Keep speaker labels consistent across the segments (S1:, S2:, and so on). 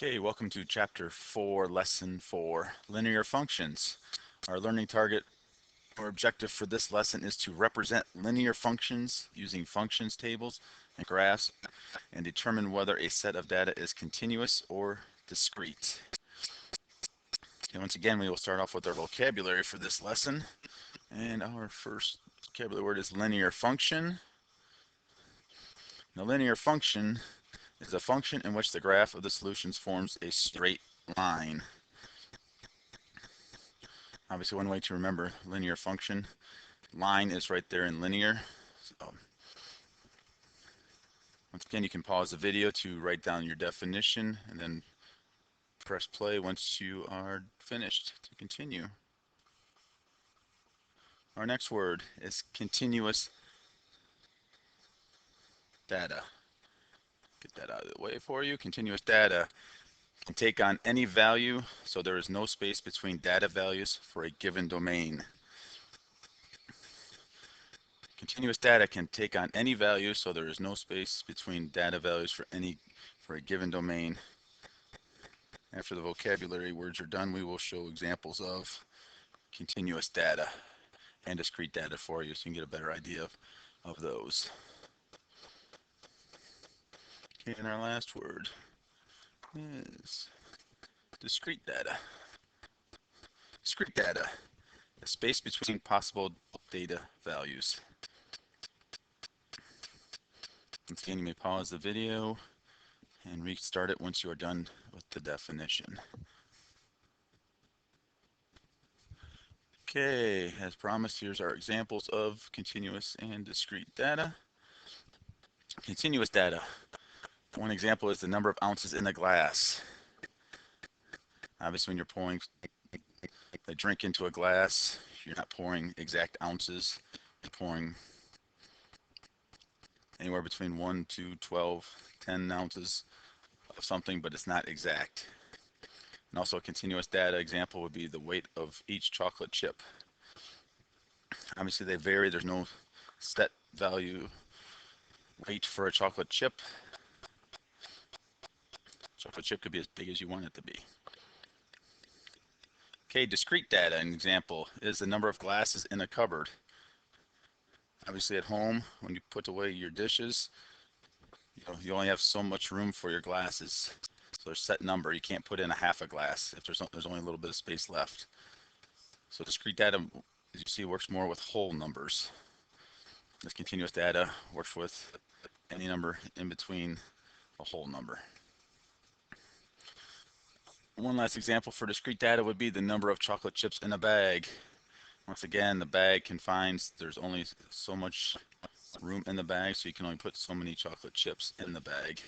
S1: Okay, welcome to Chapter 4, Lesson 4, Linear Functions. Our learning target or objective for this lesson is to represent linear functions using functions tables and graphs and determine whether a set of data is continuous or discrete. And once again, we will start off with our vocabulary for this lesson. And our first vocabulary word is linear function. The linear function is a function in which the graph of the solutions forms a straight line. Obviously, one way to remember linear function, line is right there in linear. So, once again, you can pause the video to write down your definition and then press play once you are finished to continue. Our next word is continuous data. Get that out of the way for you. Continuous data can take on any value, so there is no space between data values for a given domain. Continuous data can take on any value, so there is no space between data values for a given domain. After the vocabulary words are done, we will show examples of continuous data and discrete data for you so you can get a better idea of those. Okay, and our last word is discrete data. Discrete data, the space between possible data values. Once again, you may pause the video and restart it once you are done with the definition. Okay, as promised, here's our examples of continuous and discrete data. Continuous data. One example is the number of ounces in the glass. Obviously, when you're pouring a drink into a glass, you're not pouring exact ounces. You're pouring anywhere between 1 to 12, 10 ounces of something, but it's not exact. And also a continuous data example would be the weight of each chocolate chip. Obviously they vary, there's no set value weight for a chocolate chip. Chocolate chip could be as big as you want it to be. Okay, discrete data, an example is the number of glasses in a cupboard. Obviously at home, when you put away your dishes, you only have so much room for your glasses. So there's a set number. You can't put in a half a glass if there's only a little bit of space left. So discrete data, as you see, works more with whole numbers. This continuous data works with any number in between a whole number. One last example for discrete data would be the number of chocolate chips in a bag. Once again, the bag confines, there's only so much room in the bag, so you can only put so many chocolate chips in the bag.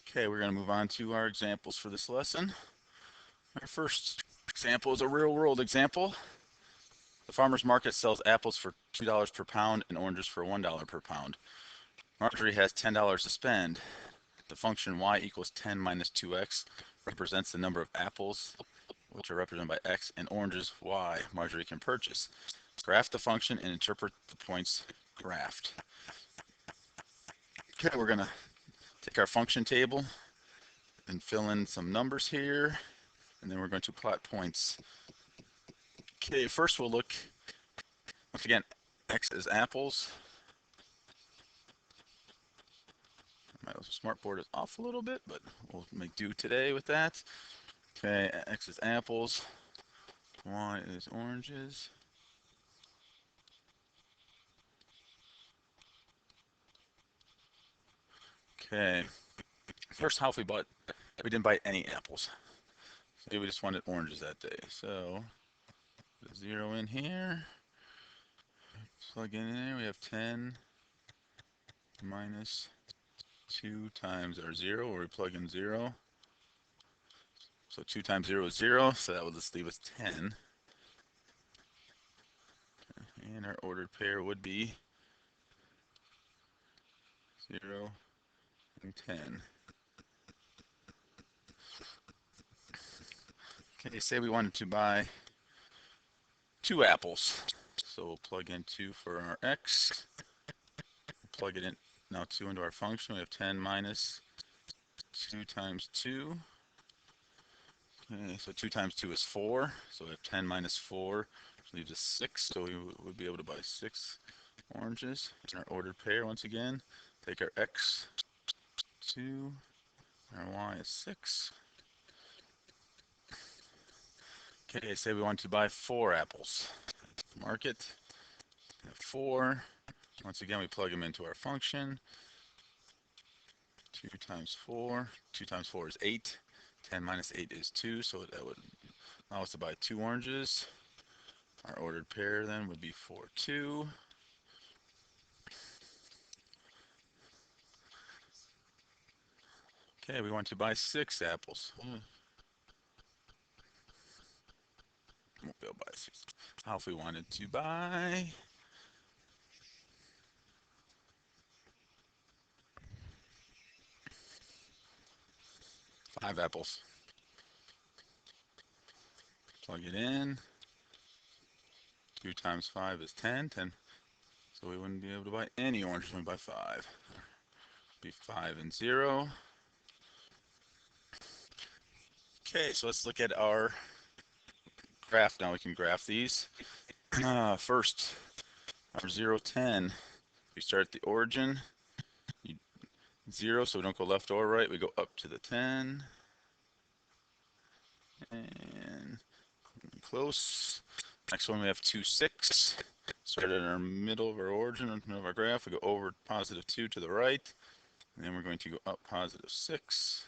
S1: Okay, we're going to move on to our examples for this lesson. Our first example is a real-world example. The farmer's market sells apples for $2 per pound and oranges for $1 per pound. Marjorie has $10 to spend. The function y equals 10 minus 2x represents the number of apples, which are represented by x, and oranges, y, Marjorie can purchase. Graph the function and interpret the points graphed. Okay, we're going to take our function table and fill in some numbers here, and then we're going to plot points. Okay, first we'll look, once again, x is apples. My smartboard is off a little bit, but we'll make do today with that. Okay, x is apples, y is oranges. Okay, first half we didn't buy any apples. So we just wanted oranges that day. So, 0 in here, plug in there, we have 10 minus 2 times our 0, where we plug in 0. So 2 times 0 is 0, so that will just leave us 10. And our ordered pair would be 0 and 10. Okay, say we wanted to buy 2 apples. So we'll plug in 2 for our x. Plug it in now 2 into our function. We have 10 minus 2 times 2. Okay, so 2 times 2 is 4. So we have 10 minus 4, which leaves us 6. So we would be able to buy 6 oranges in our ordered pair once again. Take our x, 2, our y is 6. Okay, say we want to buy 4 apples. Mark it. 4. Once again, we plug them into our function. 2 times 4. 2 times 4 is 8. 10 minus 8 is 2, so that would allow us to buy 2 oranges. Our ordered pair then would be 4, 2. Okay, we want to buy 6 apples. Won't be able to buy 6. How if we wanted to buy 5 apples? Plug it in. 2 times 5 is 10. 10. So we wouldn't be able to buy any oranges when we buy 5. Be 5 and 0. Okay, so let's look at our graph now. We can graph these. First, our 0, 10. We start at the origin. 0, so we don't go left or right. We go up to the 10. And close. Next one we have 2, 6. Start at our middle of our origin, middle of our graph. We go over positive 2 to the right. And then we're going to go up positive 6.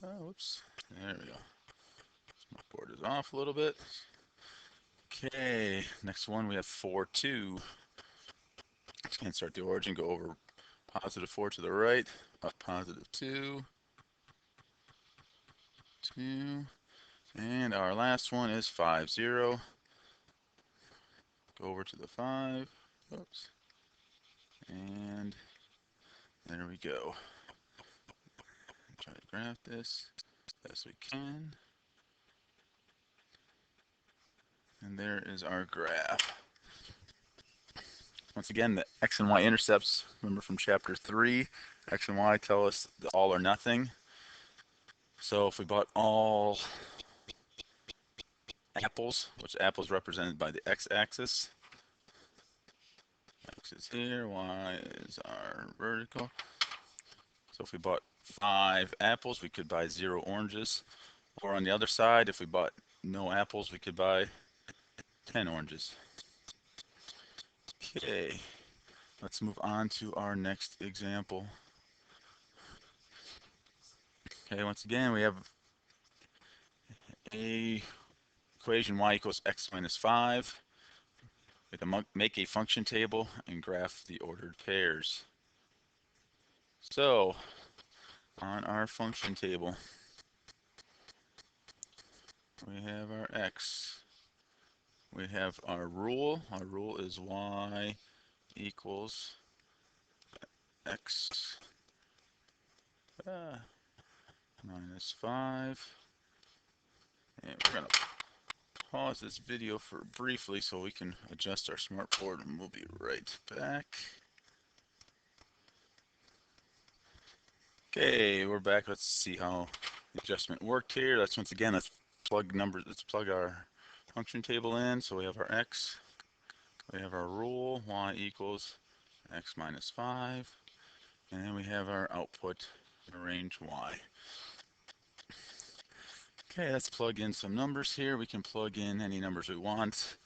S1: Oh, whoops. There we go. My board is off a little bit. Okay, next one we have 4, 2. Again, start the origin, go over positive 4 to the right, up positive 2, 2. And our last one is 5, 0. Go over to the 5. Oops. And there we go. Try to graph this as best we can. And there is our graph. Once again, the x and y intercepts, remember from chapter 3, x and y tell us the all or nothing. So if we bought all apples, which apples represented by the x-axis, x is here, y is our vertical. So if we bought 5 apples, we could buy 0 oranges. Or on the other side, if we bought no apples, we could buy 10 oranges. Okay, let's move on to our next example. Okay, once again, we have a equation y equals x minus 5. We can make a function table and graph the ordered pairs. So, on our function table, we have our x. We have our rule. Our rule is y equals x minus 5. And we're going to pause this video for briefly so we can adjust our smartboard, and we'll be right back. Okay, we're back. Let's see how the adjustment worked here. Let's plug our function table in. So we have our x, we have our rule, y equals x minus 5, and then we have our output, range y. Okay, let's plug in some numbers here. We can plug in any numbers we want.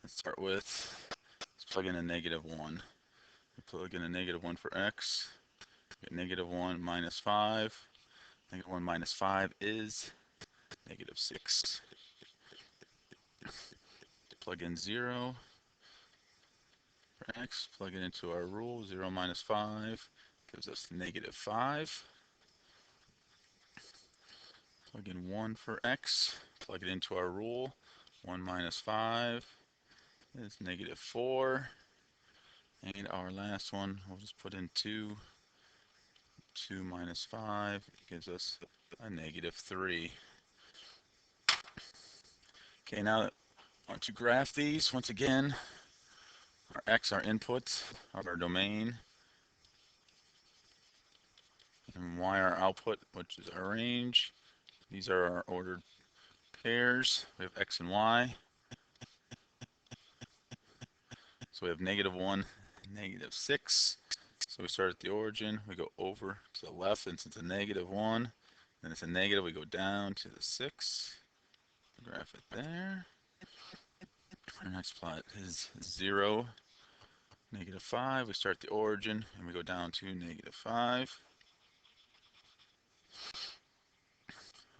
S1: Let's start with, let's plug in a -1. We plug in a -1 for x. Get -1 minus 5. -1 minus 5 is -6. Plug in 0 for x. Plug it into our rule. 0 minus 5 gives us -5. Plug in 1 for x. Plug it into our rule. 1 minus 5 is -4. And our last one, we'll just put in 2. 2 minus 5 gives us a -3. Okay, now I want to graph these. Once again, our x, our input of our domain. and y our output, which is our range. These are our ordered pairs. We have x and y. So we have -1, -6. So we start at the origin, we go over to the left, and since it's a -1, then it's a negative, we go down to the 6. Graph it there. Our next plot is 0, -5. We start at the origin, and we go down to -5.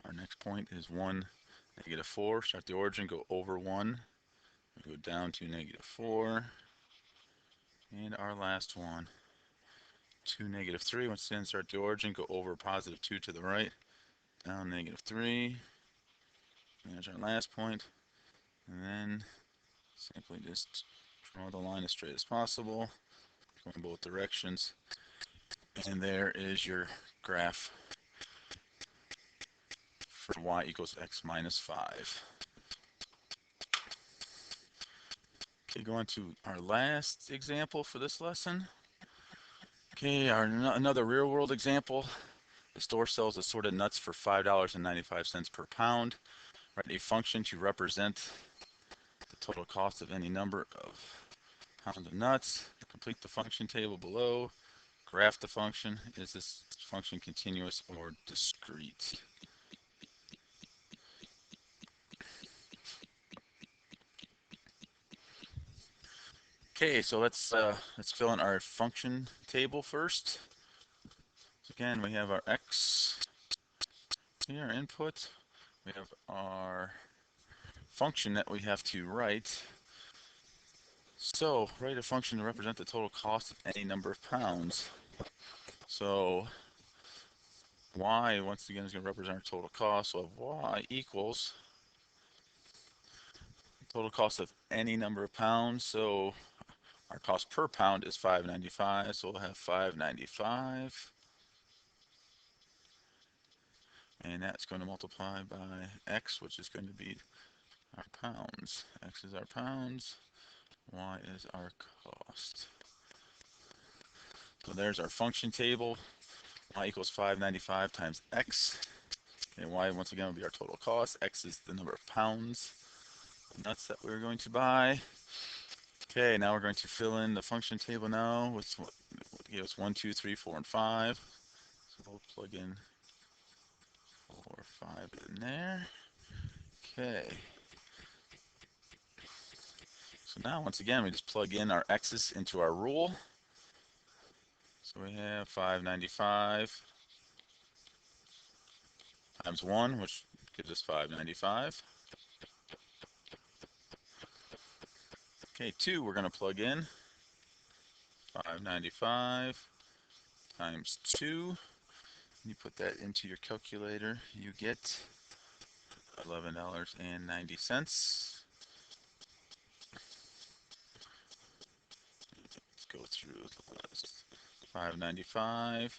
S1: Our next point is 1, -4. Start the origin, go over 1, we go down to -4. And our last one, 2, -3. Once again, start the origin, go over +2 to the right, down -3. There's our last point. And then simply just draw the line as straight as possible, going both directions. And there is your graph for y equals x minus 5. Okay, going to our last example for this lesson. Okay, another real world example. The store sells assorted nuts for $5.95 per pound. Write a function to represent the total cost of any number of pounds of nuts. Complete the function table below. Graph the function. Is this function continuous or discrete? Okay, so let's fill in our function table first. So again, we have our x here, our input. We have our function that we have to write. So write a function to represent the total cost of any number of pounds. So y, once again, is going to represent our total cost. So y equals total cost of any number of pounds. So our cost per pound is $5.95. So we'll have $5.95. And that's going to multiply by x, which is going to be our pounds. X is our pounds. Y is our cost. So there's our function table. Y equals $5.95 times x. And y, once again, will be our total cost. X is the number of pounds of nuts that we're going to buy. Okay, now we're going to fill in the function table now with what gave us 1, 2, 3, 4, and 5. So we'll plug in 4, 5 in there. Okay. So now, once again, we just plug in our x's into our rule. So we have $5.95 times 1, which gives us $5.95. Okay, 2, we're going to plug in $5.95 times 2. You put that into your calculator, you get $11.90. Let's go through this. $5.95.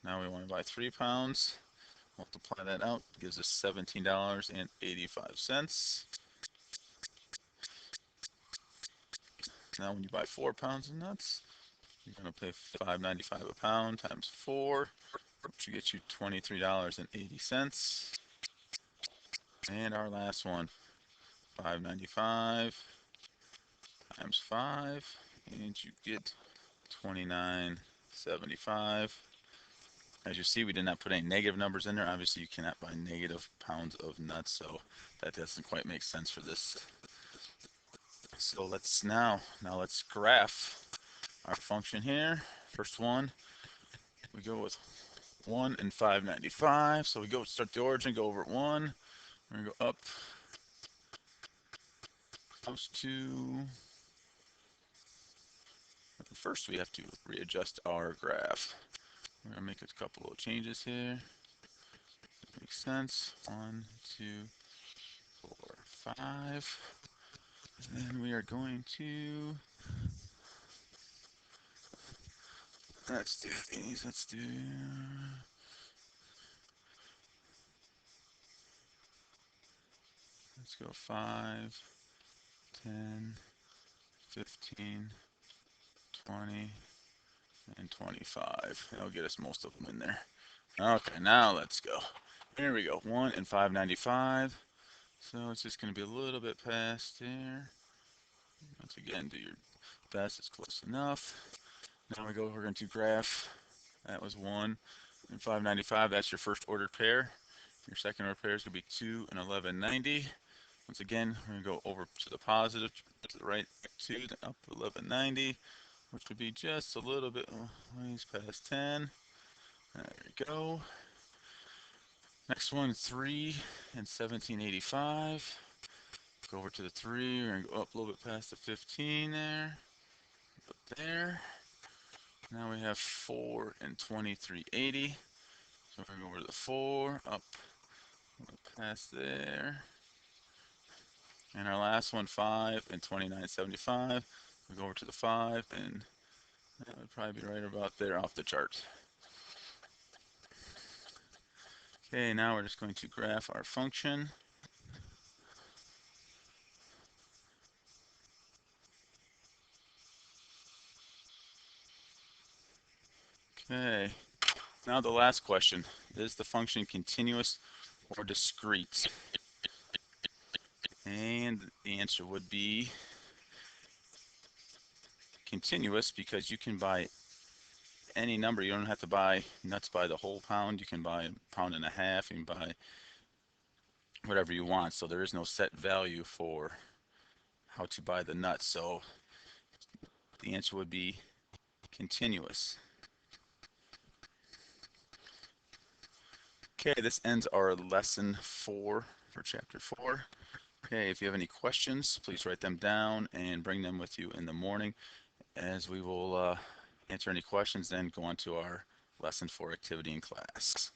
S1: Now we want to buy 3 pounds. Multiply that out, gives us $17.85. Now when you buy 4 pounds of nuts, you're going to pay $5.95 a pound times 4, which will get you $23.80. And our last one, $5.95 times 5, and you get $29.75. As you see, we did not put any negative numbers in there. Obviously, you cannot buy negative pounds of nuts, so that doesn't quite make sense for this. So let's let's graph our function here. First one, we go with 1 and $5.95. So we go start the origin, go over 1. We're gonna go up close to. First, we have to readjust our graph. We're gonna make a couple of changes here. Makes sense. 1, 2, 4, 5. And then we are going to. Let's do these. Let's go 5, 10, 15, 20, and 25. That'll get us most of them in there. Okay, now let's go. Here we go. 1 and 595. So it's just going to be a little bit past there. Once again, do your best. It's close enough. Now we're going to graph. That was 1 and 595. That's your first ordered pair. Your second order pair is going to be 2 and 1190. Once again, we're going to go over to the positive, to the right, 2, then up 1190, which would be just a little bit ways past 10. There we go. Next one, 3 and 1785. Go over to the 3. We're going to go up a little bit past the 15 there. Up there. Now we have 4 and 2380. So we're going to go over to the 4, up past there. And our last one, 5 and 2975. We go over to the 5, and that would probably be right about there off the chart. Okay, now we're just going to graph our function. Okay, now the last question. Is the function continuous or discrete? And the answer would be continuous, because you can buy any number. You don't have to buy nuts by the whole pound. You can buy a pound and a half. You can buy whatever you want. So there is no set value for how to buy the nuts. So the answer would be continuous. Okay, this ends our lesson 4 for chapter 4. Okay, if you have any questions, please write them down and bring them with you in the morning, as we will answer any questions, then go on to our lesson 4 activity in class.